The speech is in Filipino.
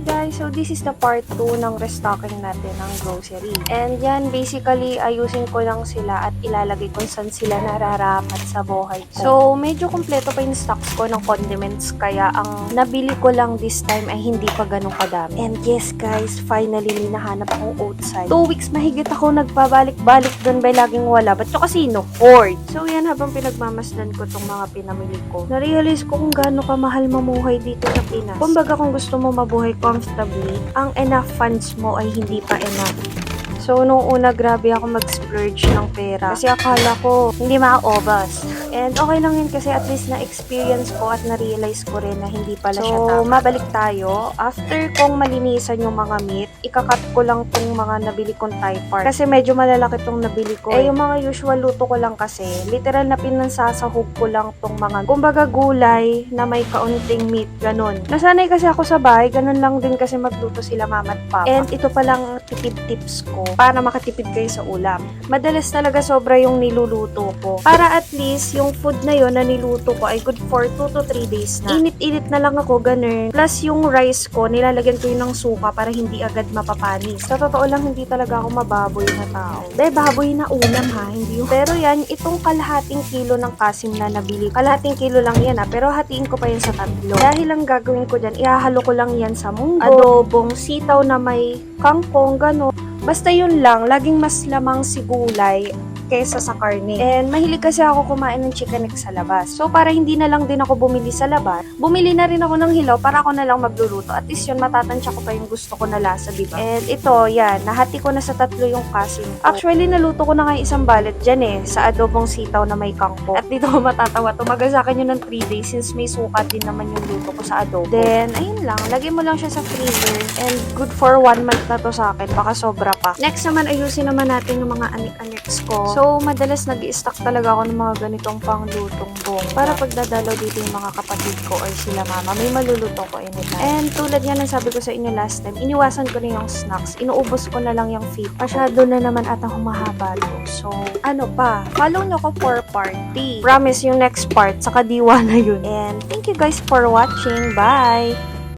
Hi guys! So this is the part 2 ng restocking natin ng grocery. And yan, basically, ayusin ko lang sila at ilalagay kung saan sila nararapat sa buhay ko. So, medyo kompleto pa yung stocks ko ng condiments, kaya ang nabili ko lang this time ay hindi pa ganun kadami. And yes guys, finally may nahanap akong outside. 2 weeks mahigit ako nagpabalik-balik doon by laging wala. Ba't yung casino? Hoard! So yan, habang pinagmamasdan ko tong mga pinamili ko, na-realize ko kung gaano kamahal mamuhay dito sa Pinas. Kumbaga kung gusto mo mabuhay comfortably, ang enough funds mo ay hindi pa enough. So, nung una, grabe ako mag-splurge ng pera. Kasi akala ko, hindi maka-obas. And okay lang yun kasi at least na-experience ko at na-realize ko rin na hindi pala siya tama. So, mabalik tayo. After kong malinisan yung mga meat, ikakat ko lang tong mga nabili kong Thai part. Kasi medyo malalaki tong nabili ko. Yung mga usual luto ko lang kasi, literal na pinansasahog ko lang tong mga, kumbaga gulay na may kaunting meat, ganun. Nasanay kasi ako sa bahay, ganun lang din kasi magluto sila mama at papa. And ito palang tipid tips ko para makatipid kayo sa ulam. Madalas talaga sobra yung niluluto ko. Para at least yung food na yon na niluto ko ay good for 2 to 3 days na. Init-init na lang ako, ganun. Plus yung rice ko, nilalagyan ko yun ng suka para hindi agad mapapanis. Sa totoo lang, hindi talaga ako mababoy na tao. Baboy na ulam ha, hindi yung... Pero yan, itong kalahating kilo ng kasim na nabili. Kalahating kilo lang yan ha, pero hatiin ko pa yan sa 3. Dahil ang gagawin ko dyan, ihahalo ko lang yan sa munggo, adobong, sitaw na may kangkong, gano'n. Basta yun lang, laging mas lamang si gulay kesa sa karne. And mahilig kasi ako kumain ng chicken neck sa labas. So para hindi na lang din ako bumili sa labas, bumili na rin ako ng hilaw para ako na lang magluluto. At least yun, matatansya ko pa yung gusto ko na lasa, diba? And ito, yan, nahati ko na sa 3 yung kasim ko. Actually, naluto ko na nga isang balat dyan sa adobong sitaw na may kangkong. At dito ko matatawa, tumaga sa akin yun ng 3 days since may sukat din naman yung luto ko sa adobo. Then, ayun lang, lagay mo lang siya sa freezer and good for 1 month na to sa akin, baka sobra pa. Next naman, ayusin naman natin yung mga anik-aniks ko. So, madalas nag-i-stock talaga ako ng mga ganitong panglutong buong para pagdadalaw dito yung mga kapatid ko or sila mama, may maluluto ko anytime. And tulad nga ng sabi ko sa inyo last time, iniwasan ko na yung snacks. Inuubos ko na lang yung feed. Masyado na naman atang humahaba to. So, ano pa? Follow nyo ko for part 3. Promise yung next part, saka diwa na yun. And thank you guys for watching. Bye!